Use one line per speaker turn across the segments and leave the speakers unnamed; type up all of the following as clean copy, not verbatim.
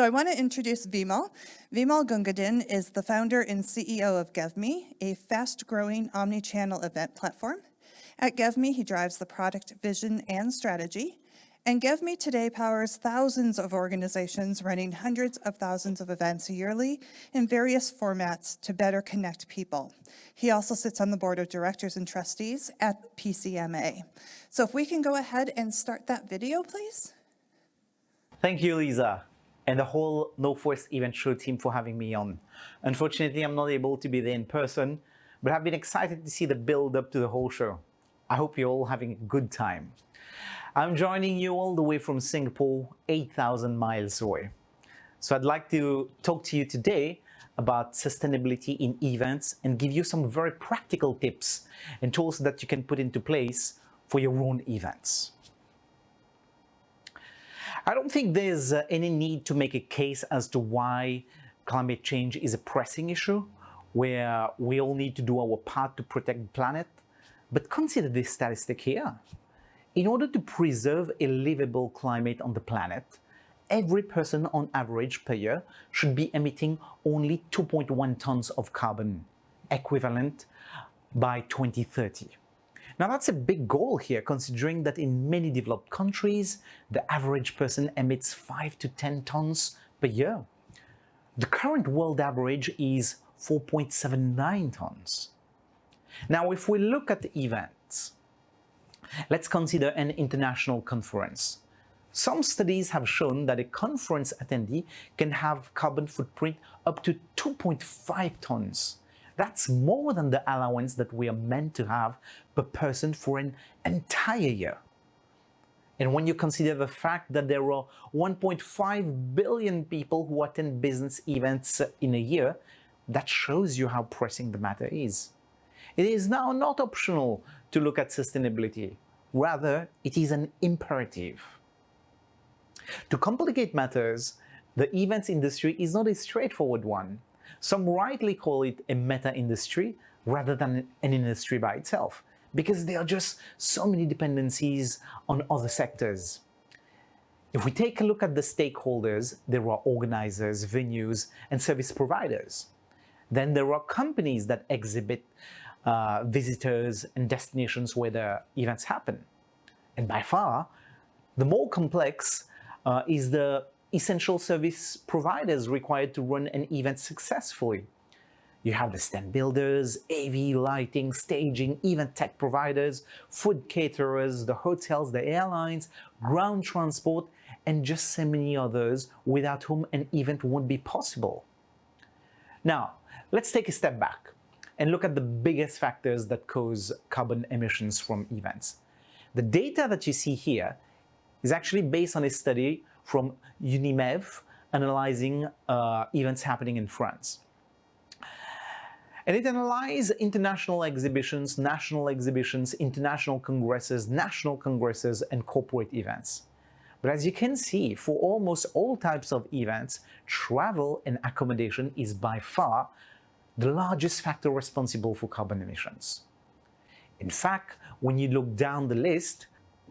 So I want to introduce Vimal. Vimal Gungadin is the founder and CEO of GevMe, a fast-growing omni-channel event platform. At GevMe, he drives the product vision and strategy. And GevMe today powers thousands of organizations running hundreds of thousands of events yearly in various formats to better connect people. He also sits on the board of directors and trustees at PCMA. So if we can go ahead and start that video, please.
Thank you, Lisa, and the whole Northwest Event Show team for having me on. Unfortunately, I'm not able to be there in person, but I've been excited to see the build up to the whole show. I hope you're all having a good time. I'm joining you all the way from Singapore, 8,000 miles away. So I'd like to talk to you today about sustainability in events and give you some very practical tips and tools that you can put into place for your own events. I don't think there's any need to make a case as to why climate change is a pressing issue where we all need to do our part to protect the planet. But consider this statistic here. In order to preserve a livable climate on the planet, every person on average per year should be emitting only 2.1 tons of carbon equivalent by 2030. Now that's a big goal here, considering that in many developed countries, the average person emits 5 to 10 tons per year. The current world average is 4.79 tons. Now, if we look at the events, let's consider an international conference. Some studies have shown that a conference attendee can have carbon footprint up to 2.5 tons. That's more than the allowance that we are meant to have per person for an entire year. And when you consider the fact that there are 1.5 billion people who attend business events in a year, that shows you how pressing the matter is. It is now not optional to look at sustainability. Rather, it is an imperative. To complicate matters, the events industry is not a straightforward one. Some rightly call it a meta-industry rather than an industry by itself, because there are just so many dependencies on other sectors. If we take a look at the stakeholders, there are organizers, venues, and service providers. Then there are companies that exhibit visitors and destinations where the events happen. And by far, the more complex is the essential service providers required to run an event successfully. You have the stand builders, AV lighting, staging, event tech providers, food caterers, the hotels, the airlines, ground transport, and just so many others without whom an event won't be possible. Now, let's take a step back and look at the biggest factors that cause carbon emissions from events. The data that you see here is actually based on a study from Unimev analyzing events happening in France. And it analyzed international exhibitions, national exhibitions, international congresses, national congresses, and corporate events. But as you can see, for almost all types of events, travel and accommodation is by far the largest factor responsible for carbon emissions. In fact, when you look down the list,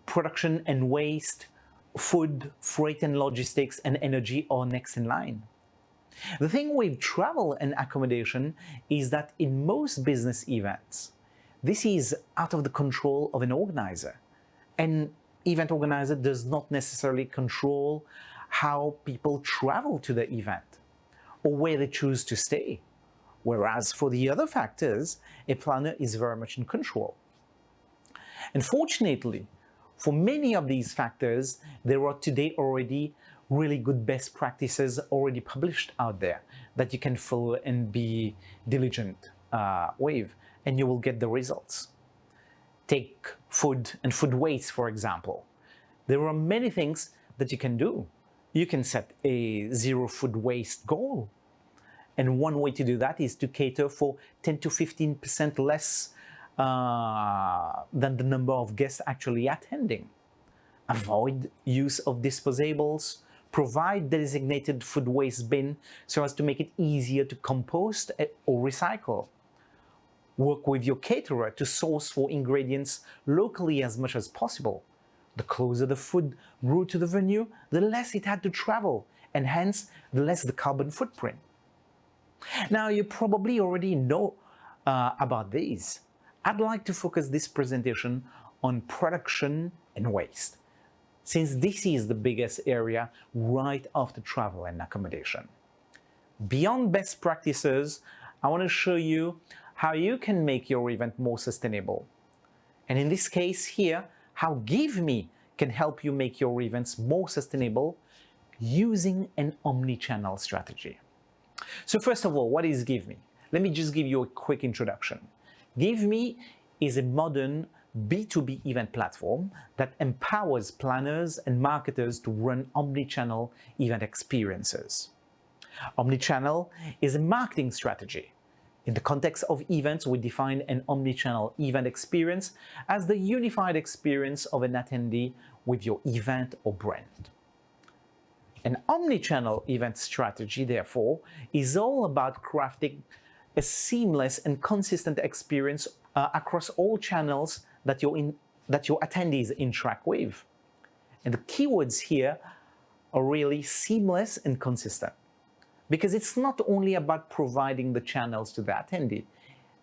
production and waste, food, freight and logistics, and energy are next in line. The thing with travel and accommodation is that in most business events, this is out of the control of an organizer. An event organizer does not necessarily control how people travel to the event or where they choose to stay. Whereas for the other factors, a planner is very much in control. And fortunately, for many of these factors, there are today already really good best practices already published out there that you can follow and be diligent with, and you will get the results. Take food and food waste, for example. There are many things that you can do. You can set a zero food waste goal. And one way to do that is to cater for 10 to 15% less than the number of guests actually attending. Avoid use of disposables. Provide designated food waste bin so as to make it easier to compost or recycle. Work with your caterer to source for ingredients locally as much as possible. The closer the food grew to the venue, the less it had to travel, and hence the less the carbon footprint. Now, you probably already know about these. I'd like to focus this presentation on production and waste, since this is the biggest area right after travel and accommodation. Beyond best practices, I want to show you how you can make your event more sustainable. And in this case here, how GiveMe can help you make your events more sustainable using an omni-channel strategy. So first of all, what is GiveMe? Let me just give you a quick introduction. GiveMe is a modern B2B event platform that empowers planners and marketers to run omni-channel event experiences. Omni-channel is a marketing strategy. In the context of events, we define an omni-channel event experience as the unified experience of an attendee with your event or brand. An omni-channel event strategy, therefore, is all about crafting a seamless and consistent experience across all channels that your attendees interact with. And the keywords here are really seamless and consistent, because it's not only about providing the channels to the attendee,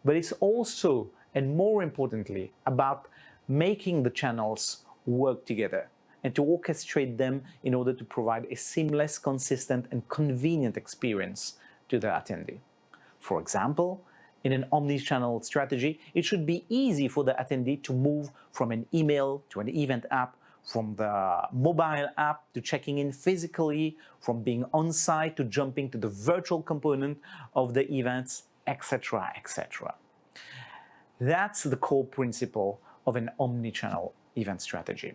but it's also, and more importantly, about making the channels work together and to orchestrate them in order to provide a seamless, consistent, and convenient experience to the attendee. For example, in an omni-channel strategy, it should be easy for the attendee to move from an email to an event app, from the mobile app to checking in physically, from being on-site to jumping to the virtual component of the events, etc., etc. That's the core principle of an omni-channel event strategy.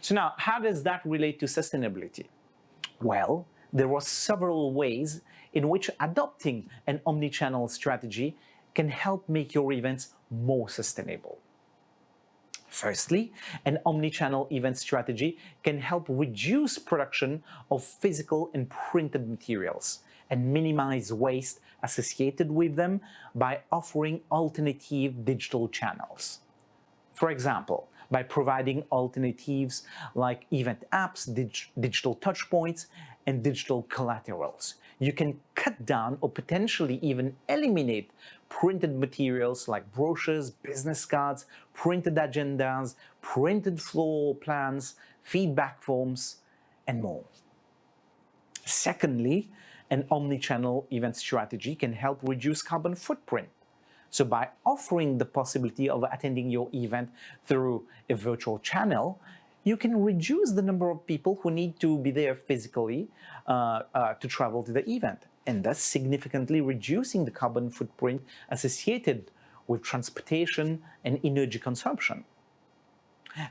So now, how does that relate to sustainability? Well, there are several ways in which adopting an omni-channel strategy can help make your events more sustainable. Firstly, an omni-channel event strategy can help reduce production of physical and printed materials and minimize waste associated with them by offering alternative digital channels. For example, by providing alternatives like event apps, digital touchpoints, and digital collaterals. You can cut down or potentially even eliminate printed materials like brochures, business cards, printed agendas, printed floor plans, feedback forms, and more. Secondly, an omni-channel event strategy can help reduce carbon footprint. So by offering the possibility of attending your event through a virtual channel, you can reduce the number of people who need to be there physically to travel to the event, and thus significantly reducing the carbon footprint associated with transportation and energy consumption.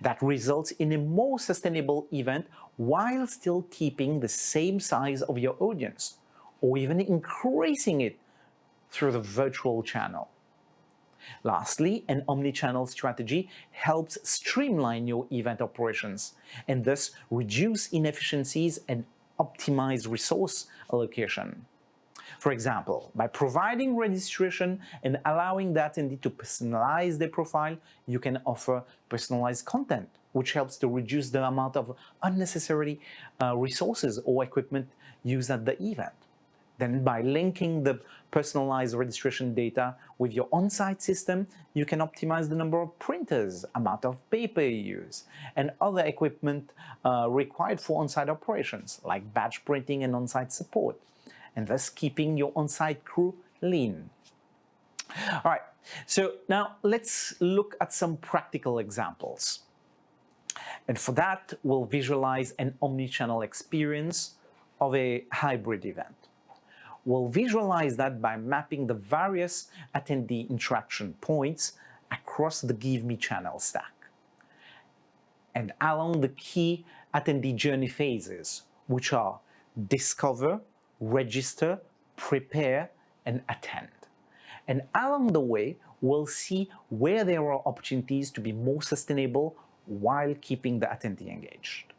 That results in a more sustainable event while still keeping the same size of your audience, or even increasing it through the virtual channel. Lastly, an omni-channel strategy helps streamline your event operations and thus reduce inefficiencies and optimize resource allocation. For example, by providing registration and allowing the attendee to personalize their profile, you can offer personalized content, which helps to reduce the amount of unnecessary resources or equipment used at the event. Then by linking the personalized registration data with your on-site system, you can optimize the number of printers, amount of paper you use, and other equipment required for on-site operations, like badge printing and on-site support, and thus keeping your on-site crew lean. All right, so now let's look at some practical examples. And for that, we'll visualize an omni-channel experience of a hybrid event. We'll visualize that by mapping the various attendee interaction points across the GiveMe channel stack and along the key attendee journey phases, which are discover, register, prepare, and attend. And along the way, we'll see where there are opportunities to be more sustainable while keeping the attendee engaged.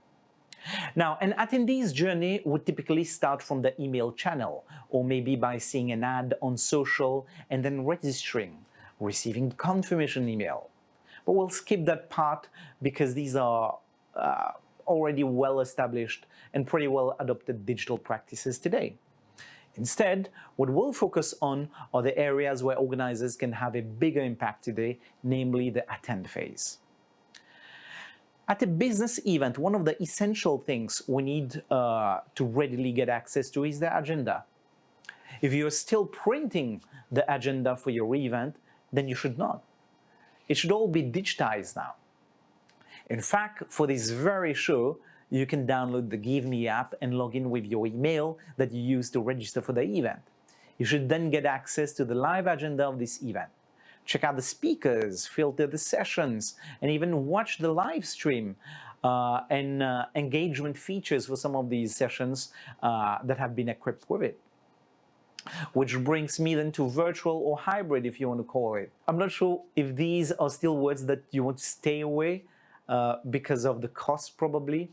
Now, an attendee's journey would typically start from the email channel, or maybe by seeing an ad on social and then registering, receiving the confirmation email. But we'll skip that part because these are already well established and pretty well adopted digital practices today. Instead, what we'll focus on are the areas where organizers can have a bigger impact today, namely the attend phase. At a business event, one of the essential things we need to readily get access to is the agenda. If you're still printing the agenda for your event, then you should not. It should all be digitized now. In fact, for this very show, you can download the Give Me app and log in with your email that you use to register for the event. You should then get access to the live agenda of this event. Check out the speakers, filter the sessions, and even watch the live stream and engagement features for some of these sessions that have been equipped with it. Which brings me then to virtual or hybrid, if you want to call it. I'm not sure if these are still words that you want to stay away because of the cost probably,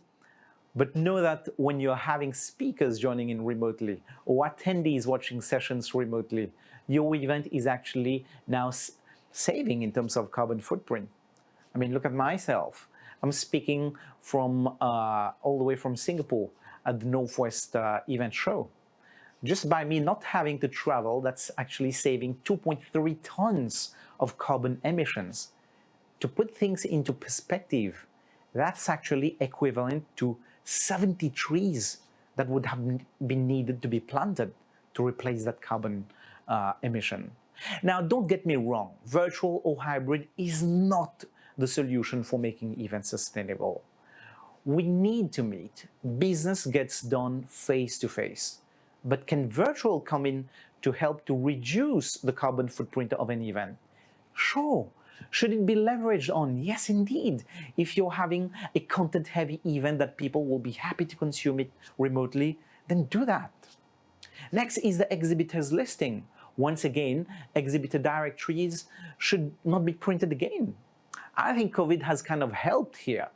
but know that when you're having speakers joining in remotely or attendees watching sessions remotely, your event is actually now saving in terms of carbon footprint. I mean, look at myself. I'm speaking from all the way from Singapore at the Northwest event show. Just by me not having to travel, that's actually saving 2.3 tons of carbon emissions. To put things into perspective, that's actually equivalent to 70 trees that would have been needed to be planted to replace that carbon emission. Now, don't get me wrong, virtual or hybrid is not the solution for making events sustainable. We need to meet. Business gets done face to face. But can virtual come in to help to reduce the carbon footprint of an event? Sure. Should it be leveraged on? Yes, indeed. If you're having a content-heavy event that people will be happy to consume it remotely, then do that. Next is the exhibitors listing. Once again, exhibitor directories should not be printed again. I think COVID has kind of helped here.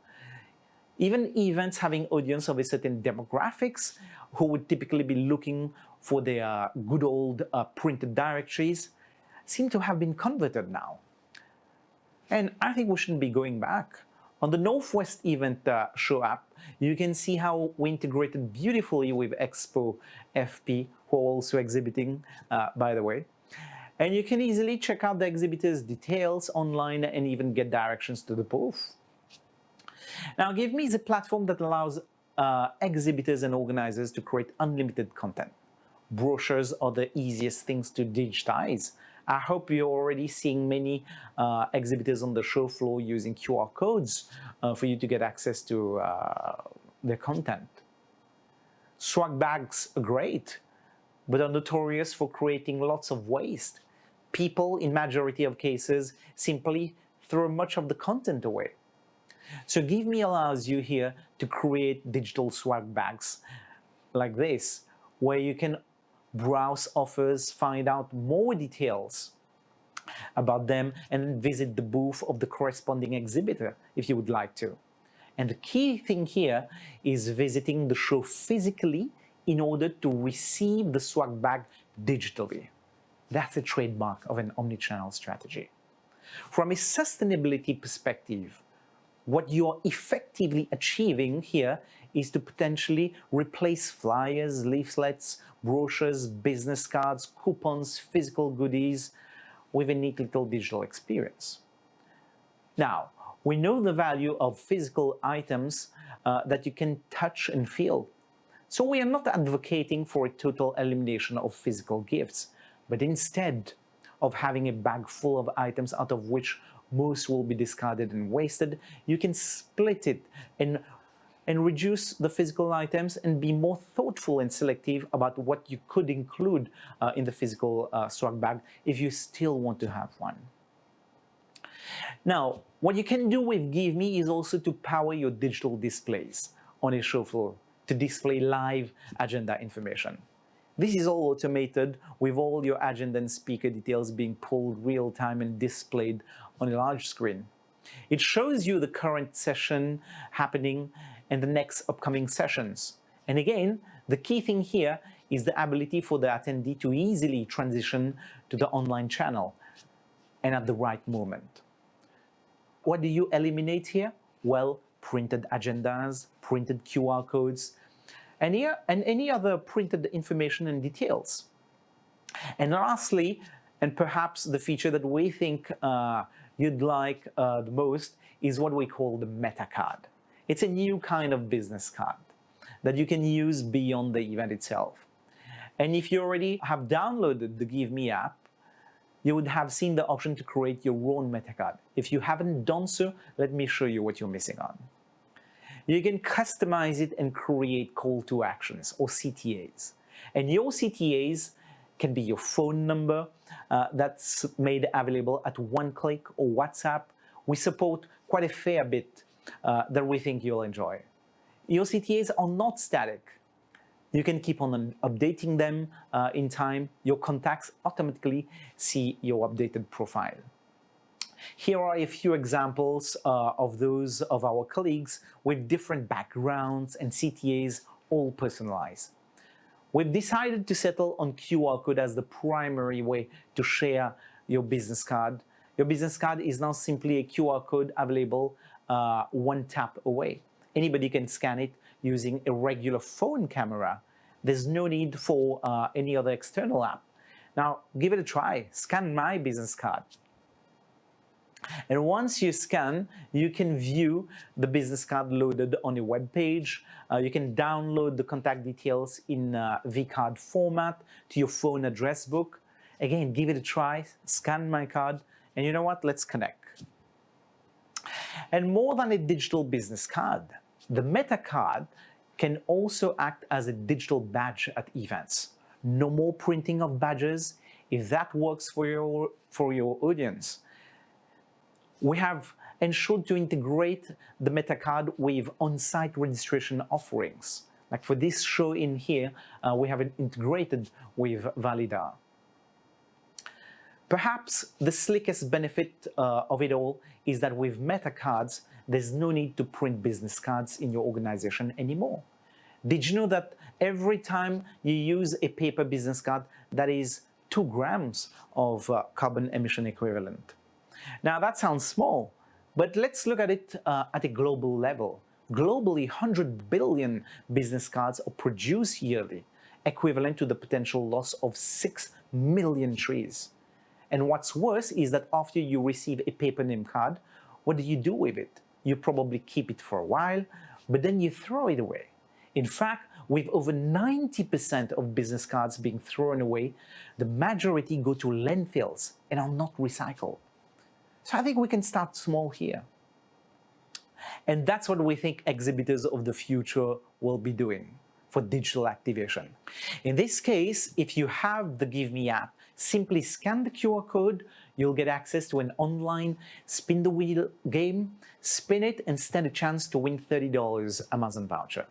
Even events having audience of a certain demographics who would typically be looking for their good old printed directories seem to have been converted now. And I think we shouldn't be going back. On the Northwest event show app, you can see how we integrated beautifully with Expo FP, who are also exhibiting, by the way. And you can easily check out the exhibitors' details online and even get directions to the booth. Now, Give Me is a platform that allows exhibitors and organizers to create unlimited content. Brochures are the easiest things to digitize. I hope you're already seeing many exhibitors on the show floor using QR codes for you to get access to their content. Swag bags are great, but are notorious for creating lots of waste. People, in majority of cases, simply throw much of the content away. So Give Me allows you here to create digital swag bags like this, where you can browse offers, find out more details about them, and then visit the booth of the corresponding exhibitor if you would like to. And the key thing here is visiting the show physically in order to receive the swag bag digitally. That's a trademark of an omnichannel strategy. From a sustainability perspective, what you're effectively achieving here is to potentially replace flyers, leaflets, brochures, business cards, coupons, physical goodies with a neat little digital experience. Now, we know the value of physical items that you can touch and feel. So we are not advocating for a total elimination of physical gifts, but instead of having a bag full of items out of which most will be discarded and wasted, you can split it and reduce the physical items and be more thoughtful and selective about what you could include in the physical swag bag if you still want to have one. Now, what you can do with Give Me is also to power your digital displays on a show floor to display live agenda information. This is all automated with all your agenda and speaker details being pulled real time and displayed on a large screen. It shows you the current session happening and the next upcoming sessions. And again, the key thing here is the ability for the attendee to easily transition to the online channel and at the right moment. What do you eliminate here? Well, printed agendas, printed QR codes, and any other printed information and details. And lastly, and perhaps the feature that we think you'd like the most is what we call the Meta Card. It's a new kind of business card that you can use beyond the event itself. And if you already have downloaded the GiveMe app, you would have seen the option to create your own Meta Card. If you haven't done so, let me show you what you're missing on. You can customize it and create call to actions, or CTAs. And your CTAs can be your phone number that's made available at one click, or WhatsApp. We support quite a fair bit that we think you'll enjoy. Your CTAs are not static. You can keep on updating them in time. Your contacts automatically see your updated profile. Here are a few examples of those of our colleagues with different backgrounds and CTAs, all personalized. We've decided to settle on QR code as the primary way to share your business card. Your business card is now simply a QR code available one tap away. Anybody can scan it using a regular phone camera. There's no need for any other external app. Now, give it a try. Scan my business card. And once you scan, you can view the business card loaded on a web page. You can download the contact details in vCard format to your phone address book. Again, give it a try, scan my card, and you know what? Let's connect. And more than a digital business card, the Meta Card can also act as a digital badge at events. No more printing of badges. If that works for your audience, we have ensured to integrate the Meta Card with on-site registration offerings. Like for this show in here, we have it integrated with Validar. Perhaps the slickest benefit of it all is that with Meta Cards, there's no need to print business cards in your organization anymore. Did you know that every time you use a paper business card, that is 2 grams of carbon emission equivalent? Now that sounds small, but let's look at it at a global level. Globally, 100 billion business cards are produced yearly, equivalent to the potential loss of 6 million trees. And what's worse is that after you receive a paper name card, what do you do with it? You probably keep it for a while, but then you throw it away. In fact, with over 90% of business cards being thrown away, the majority go to landfills and are not recycled. So I think we can start small here. And that's what we think exhibitors of the future will be doing for digital activation. In this case, if you have the GiveMe app, simply scan the QR code, you'll get access to an online spin the wheel game, spin it and stand a chance to win $30 Amazon voucher.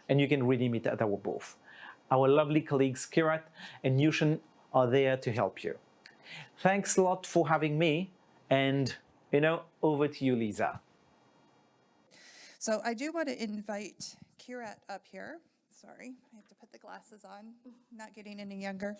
And you can redeem it at our booth. Our lovely colleagues Kirat and Yushin are there to help you. Thanks a lot for having me. And, over to you, Lisa.
So I do want to invite Kirat up here. Sorry, I have to put the glasses on, not getting any younger.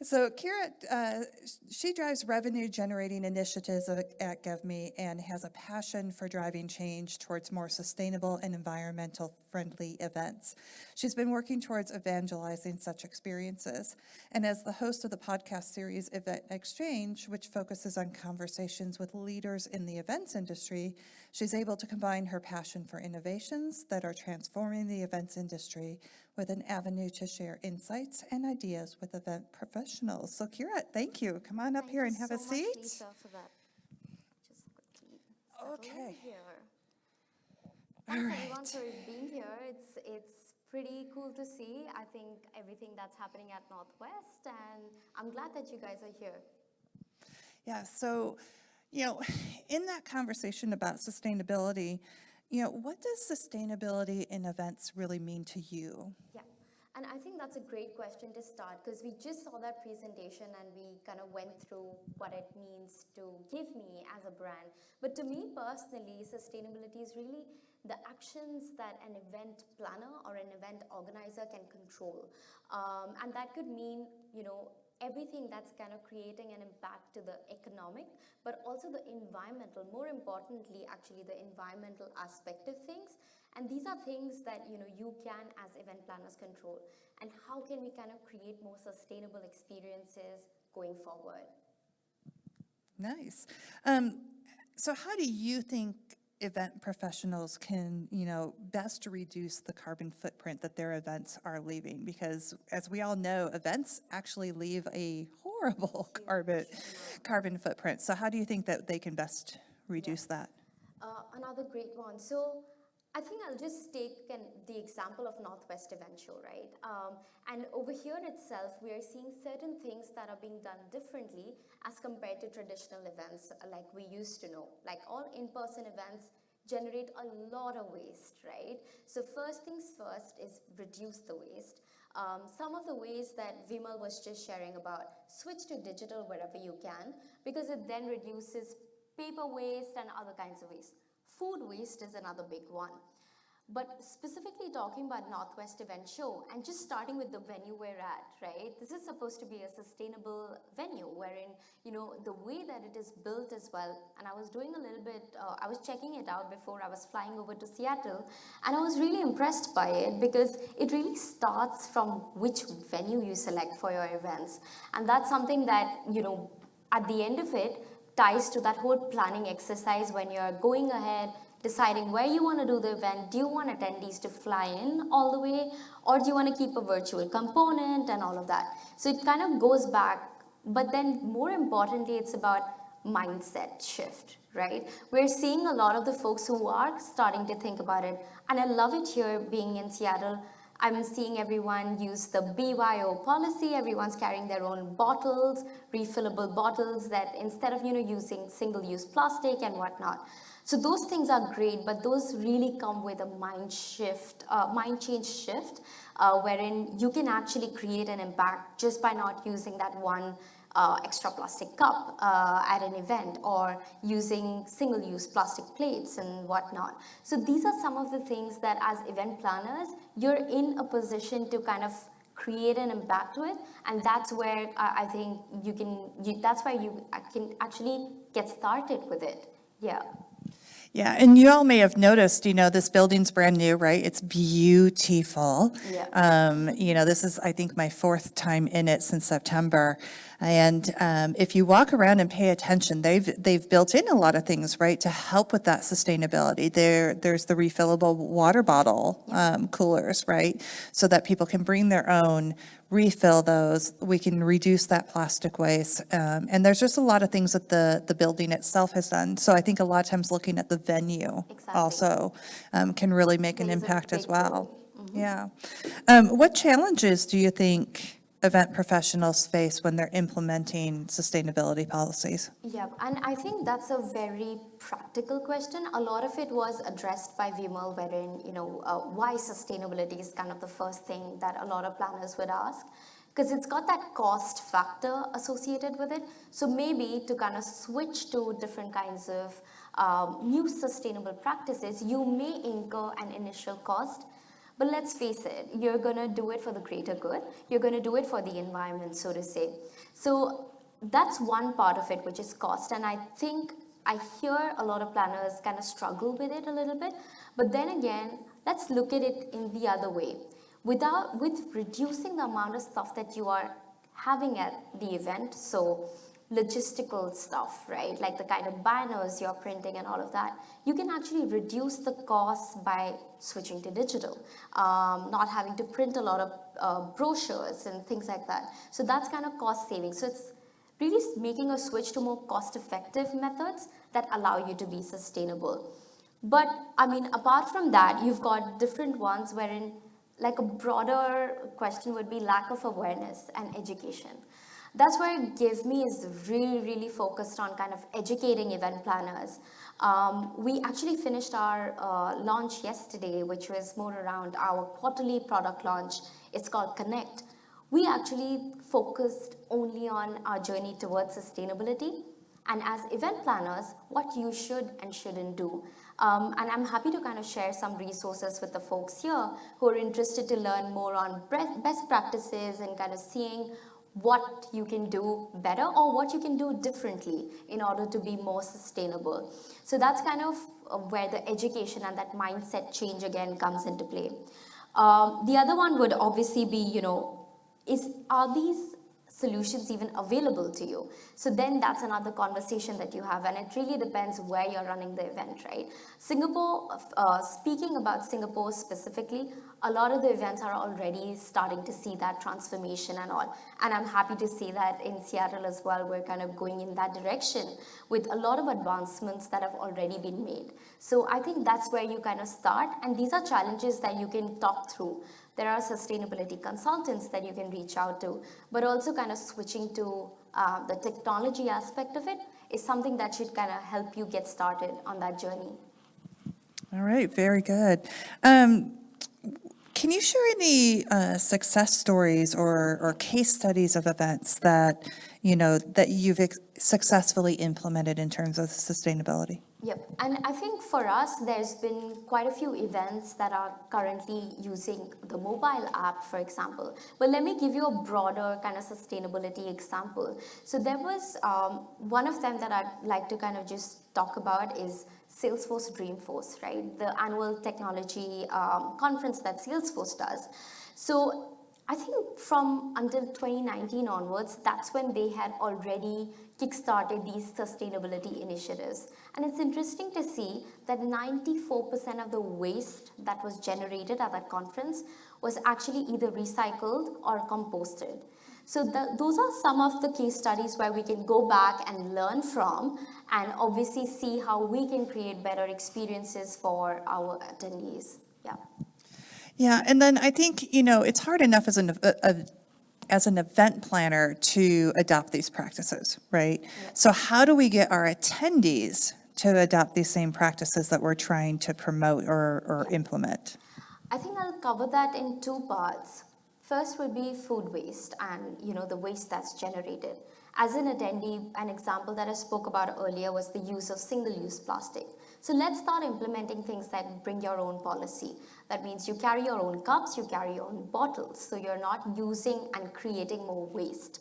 So Kirat, she drives revenue-generating initiatives at GiveMe and has a passion for driving change towards more sustainable and environmental-friendly events. She's been working towards evangelizing such experiences. And as the host of the podcast series Event Exchange, which focuses on conversations with leaders in the events industry, she's able to combine her passion for innovations that are transforming the events industry with an avenue to share insights and ideas with event professionals. So Kirat, thank you. Come on up here and have a seat.
Thank you so much, Lisa, for that. Just quickly settle
Okay.
in here.
All
Thanks
right.
everyone for being here. It's pretty cool to see. I think everything that's happening at Northwest, and I'm glad that you guys are here.
Yeah, so, in that conversation about sustainability, what does sustainability in events really mean to you?
Yeah, and I think that's a great question to start because we just saw that presentation and we kind of went through what it means to GiveMe as a brand. But to me personally, sustainability is really the actions that an event planner or an event organizer can control. And that could mean, everything that's kind of creating an impact to the economic, but also the environmental, more importantly, actually the environmental aspect of things. And these are things that, you can as event planners control. And how can we kind of create more sustainable experiences going forward?
Nice. So how do you think event professionals can, best reduce the carbon footprint that their events are leaving? Because as we all know, events actually leave a horrible carbon footprint. So how do you think that they can best reduce that?
Another great one. So I think I'll just take the example of Northwest Event Show, right? And over here itself, we are seeing certain things that are being done differently as compared to traditional events like we used to know. Like all in-person events generate a lot of waste, right? So first things first is reduce the waste. Some of the ways that Vimal was just sharing about, switch to digital wherever you can, because it then reduces paper waste and other kinds of waste. Food waste is another big one. But specifically talking about Northwest Event Show and just starting with the venue we're at, right? This is supposed to be a sustainable venue wherein, the way that it is built as well. And I was doing a little bit, I was checking it out before I was flying over to Seattle, and I was really impressed by it because it really starts from which venue you select for your events. And that's something that, at the end of it, ties to that whole planning exercise when you're going ahead, deciding where you want to do the event. Do you want attendees to fly in all the way, or do you want to keep a virtual component and all of that? So it kind of goes back, but then more importantly, it's about mindset shift, right? We're seeing a lot of the folks who are starting to think about it, and I love it here being in Seattle. I'm seeing everyone use the BYO policy. Everyone's carrying their own bottles, refillable bottles, that instead of using single-use plastic and whatnot. So those things are great, but those really come with a mind change shift, wherein you can actually create an impact just by not using that one extra plastic cup at an event, or using single-use plastic plates and whatnot. So these are some of the things that as event planners, you're in a position to kind of create an impact to it, and that's where I think that's where you can actually get started with it. Yeah.
Yeah, and you all may have noticed, this building's brand new, right? It's beautiful.
Yeah.
This is, I think, my fourth time in it since September. And if you walk around and pay attention, they've built in a lot of things, right, to help with that sustainability. There's the refillable water bottle coolers, right, so that people can bring their own, refill those. We can reduce that plastic waste. And there's just a lot of things that the building itself has done. So I think a lot of times looking at the venue also can really make an impact as well. Yeah. What challenges do you think event professionals face when they're implementing sustainability policies?
Yeah, and I think that's a very practical question. A lot of it was addressed by Vimal, wherein, why sustainability is kind of the first thing that a lot of planners would ask, because it's got that cost factor associated with it. So maybe to kind of switch to different kinds of new sustainable practices, you may incur an initial cost. But let's face it, you're going to do it for the greater good. You're going to do it for the environment, so to say. So that's one part of it, which is cost. And I think I hear a lot of planners kind of struggle with it a little bit. But then again, let's look at it in the other way. With reducing the amount of stuff that you are having at the event, so logistical stuff, right? Like the kind of banners you're printing and all of that, you can actually reduce the costs by switching to digital, not having to print a lot of brochures and things like that. So that's kind of cost saving. So it's really making a switch to more cost-effective methods that allow you to be sustainable. But I mean, apart from that, you've got different ones wherein, like, a broader question would be lack of awareness and education. That's where GiveMe is really, really focused on kind of educating event planners. We actually finished our launch yesterday, which was more around our quarterly product launch. It's called Connect. We actually focused only on our journey towards sustainability, and as event planners, what you should and shouldn't do. And I'm happy to kind of share some resources with the folks here who are interested to learn more on best practices and kind of seeing what you can do better or what you can do differently in order to be more sustainable. So that's kind of where the education and that mindset change again comes into play. The other one would obviously be, are these solutions even available to you? So then that's another conversation that you have, and it really depends where you're running the event, right? Singapore, speaking about Singapore specifically, a lot of the events are already starting to see that transformation and all. And I'm happy to say that in Seattle as well, we're kind of going in that direction with a lot of advancements that have already been made. So I think that's where you kind of start, and these are challenges that you can talk through. There are sustainability consultants that you can reach out to, but also kind of switching to the technology aspect of it is something that should kind of help you get started on that journey.
All right, very good. Can you share any success stories or case studies of events that, that you've successfully implemented in terms of sustainability?
Yep, and I think for us, there's been quite a few events that are currently using the mobile app, for example. But let me give you a broader kind of sustainability example. So there was one of them that I'd like to kind of just talk about is Salesforce Dreamforce, right? The annual technology conference that Salesforce does. So I think from until 2019 onwards, that's when they had already kickstarted these sustainability initiatives. And it's interesting to see that 94% of the waste that was generated at that conference was actually either recycled or composted. So those are some of the case studies where we can go back and learn from and obviously see how we can create better experiences for our attendees. Yeah.
Yeah, and then I think, it's hard enough as an event planner to adopt these practices, right?
Yeah.
So how do we get our attendees to adopt these same practices that we're trying to promote or implement?
I think I'll cover that in two parts. First would be food waste and the waste that's generated. As an attendee, an example that I spoke about earlier was the use of single-use plastic. So let's start implementing things like bring your own policy. That means you carry your own cups, you carry your own bottles, so you're not using and creating more waste.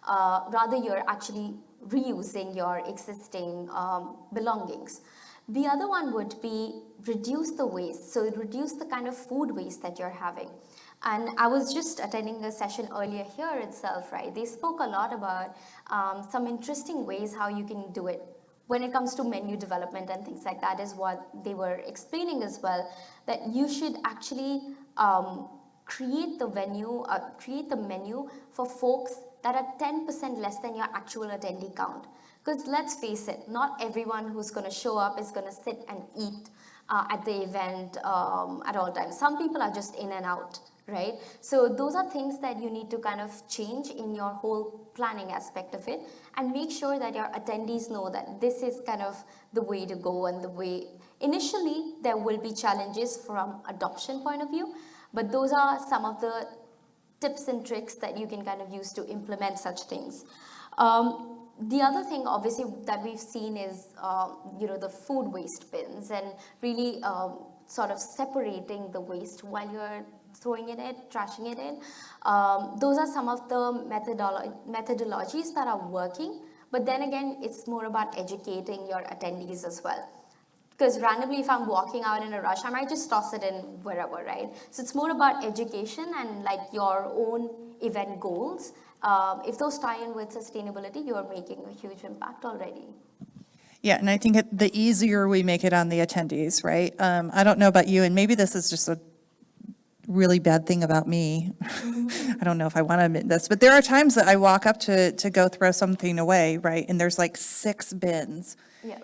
Rather, you're actually reusing your existing belongings. The other one would be reduce the waste, so reduce the kind of food waste that you're having. And I was just attending a session earlier here itself, right? They spoke a lot about some interesting ways how you can do it. When it comes to menu development and things like that is what they were explaining as well, that you should actually create the menu for folks that are 10% less than your actual attendee count. Because let's face it, not everyone who's going to show up is going to sit and eat at the event at all times. Some people are just in and out, right? So those are things that you need to kind of change in your whole planning aspect of it and make sure that your attendees know that this is kind of the way to go and the way. Initially, there will be challenges from adoption point of view, but those are some of the tips and tricks that you can kind of use to implement such things. The other thing, obviously, that we've seen is, the food waste bins and really sort of separating the waste while you're throwing it in, trashing it in. Those are some of the methodologies that are working. But then again, it's more about educating your attendees as well. Because randomly, if I'm walking out in a rush, I might just toss it in wherever, right? So it's more about education and like your own event goals. If those tie in with sustainability, you're making a huge impact already.
Yeah, and I think the easier we make it on the attendees, right? I don't know about you, and maybe this is just a really bad thing about me. I don't know if I want to admit this, but there are times that I walk up to go throw something away, right? And there's like 6 bins.
Yeah.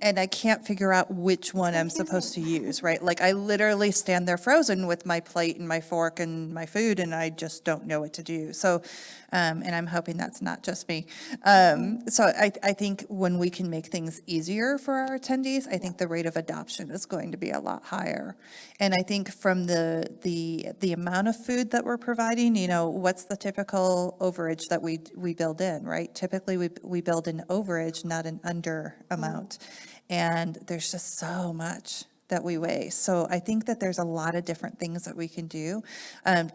And I can't figure out which one I'm supposed to use, right? Like I literally stand there frozen with my plate and my fork and my food, and I just don't know what to do. So, and I'm hoping that's not just me. So I think when we can make things easier for our attendees, I think the rate of adoption is going to be a lot higher. And I think from the amount of food that we're providing, what's the typical overage that we build in, right? Typically we build an overage, not an under amount. And there's just so much that we waste. So I think that there's a lot of different things that we can do.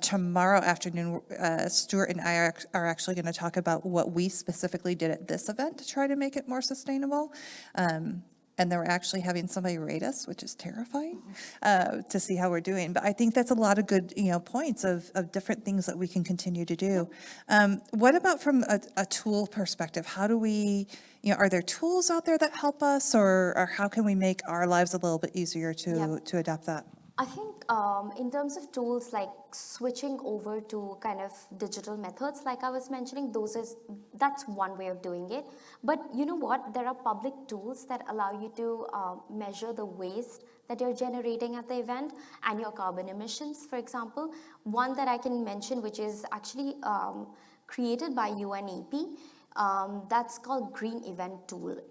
Tomorrow afternoon, Stuart and I are actually going to talk about what we specifically did at this event to try to make it more sustainable. And then we're actually having somebody rate us, which is terrifying, to see how we're doing. But I think that's a lot of good, points of different things that we can continue to do. What about from a tool perspective? How do we, are there tools out there that help us, or how can we make our lives a little bit easier to adopt that?
I think in terms of tools, like switching over to kind of digital methods, like I was mentioning, that's one way of doing it. But you know what? There are public tools that allow you to measure the waste that you're generating at the event and your carbon emissions, for example. One that I can mention, which is actually created by UNEP, that's called Green Event Tool.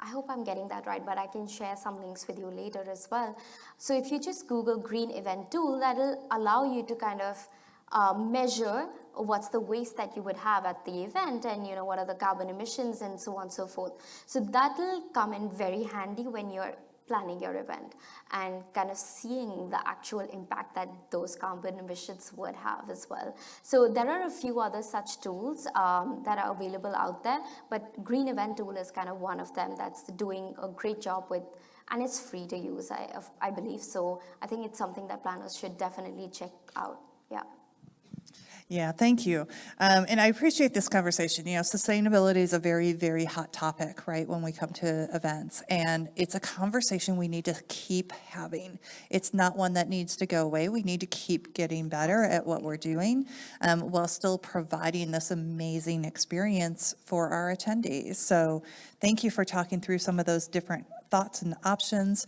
I hope I'm getting that right, but I can share some links with you later as well. So if you just Google Green Event Tool, that'll allow you to kind of measure what's the waste that you would have at the event, and what are the carbon emissions and so on and so forth. So that'll come in very handy when you're planning your event and kind of seeing the actual impact that those carbon emissions would have as well. So there are a few other such tools that are available out there, but Green Event Tool is kind of one of them that's doing a great job with, and it's free to use, I believe. So I think it's something that planners should definitely check out. Yeah.
Yeah, thank you. And I appreciate this conversation. Sustainability is a very, very hot topic, right, when we come to events. And it's a conversation we need to keep having. It's not one that needs to go away. We need to keep getting better at what we're doing while still providing this amazing experience for our attendees. So thank you for talking through some of those different thoughts and options.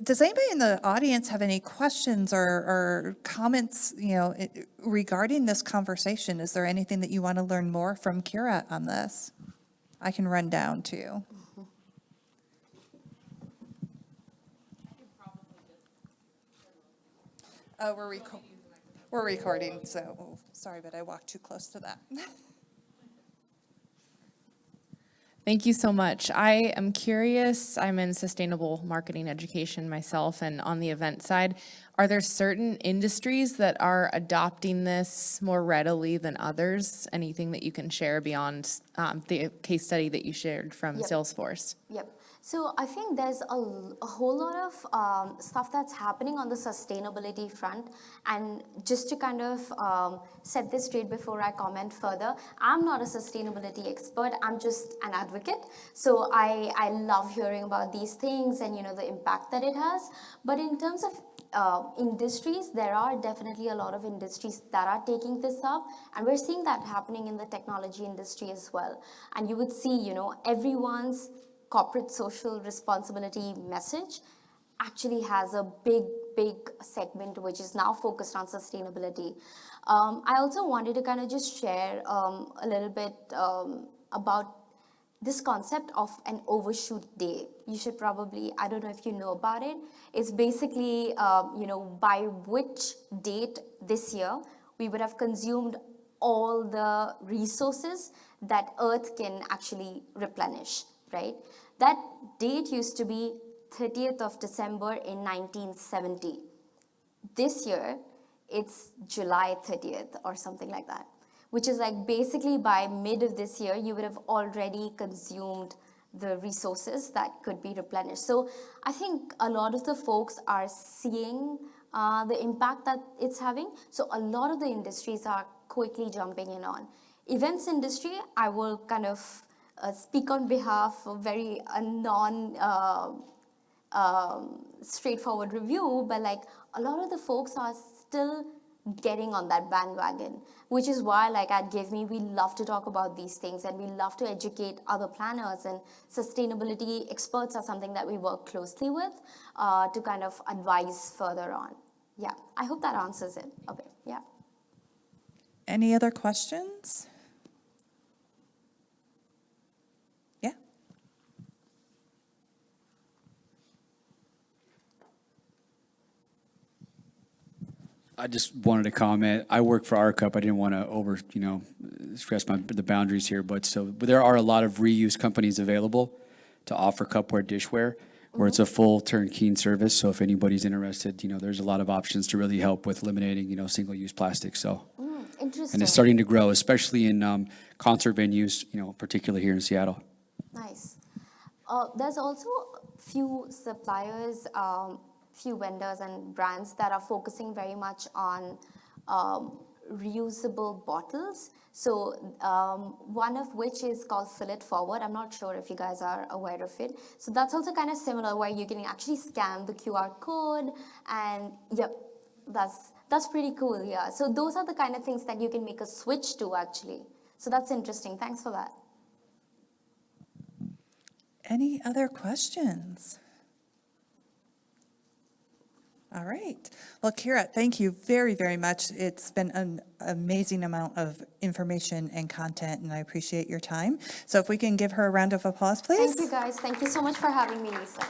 Does anybody in the audience have any questions or comments, regarding this conversation? Is there anything that you want to learn more from Kira on this? I can run down too. Oh, we're recording, so sorry, but I walked too close to that.
Thank you so much. I am curious, I'm in sustainable marketing education myself, and on the event side, are there certain industries that are adopting this more readily than others? Anything that you can share beyond the case study that you shared from Salesforce?
Yep. So I think there's a whole lot of stuff that's happening on the sustainability front. And just to kind of set this straight before I comment further, I'm not a sustainability expert. I'm just an advocate. So I love hearing about these things and the impact that it has. But in terms of industries, there are definitely a lot of industries that are taking this up, and we're seeing that happening in the technology industry as well. And you would see, everyone's corporate social responsibility message actually has a big segment which is now focused on sustainability. I also wanted to kind of just share a little bit about this concept of an overshoot day. You should probably, I don't know if you know about it. It's basically, by which date this year we would have consumed all the resources that Earth can actually replenish, right? That date used to be 30th of December in 1970. This year, it's July 30th or something like that, which is like basically by mid of this year, you would have already consumed the resources that could be replenished. So I think a lot of the folks are seeing the impact that it's having. So a lot of the industries are quickly jumping in on. Events industry, I will kind of speak on behalf of very straightforward review, but like a lot of the folks are still getting on that bandwagon, which is why like at GiveMe, we love to talk about these things and we love to educate other planners, and sustainability experts are something that we work closely with to kind of advise further on. Yeah, I hope that answers it. Okay, yeah.
Any other questions? Yeah.
I just wanted to comment. I work for RCup. I didn't want to stress the boundaries here, but there are a lot of reuse companies available to offer cupware, dishware. where it's a full turnkey service. So if anybody's interested, there's a lot of options to really help with eliminating, single-use plastic. So,
Interesting.
and it's starting to grow, especially in concert venues, particularly here in Seattle.
Nice. There's also few suppliers, few vendors and brands that are focusing very much on reusable bottles. So one of which is called Fill It Forward. I'm not sure if you guys are aware of it. So that's also kind of similar, where you can actually scan the QR code, and yep, that's pretty cool. Yeah. So those are the kind of things that you can make a switch to, actually. So that's interesting. Thanks for that.
Any other questions? All right. Well, Kira, thank you very, very much. It's been an amazing amount of information and content, and I appreciate your time. So if we can give her a round of applause, please.
Thank you, guys. Thank you so much for having me, Lisa.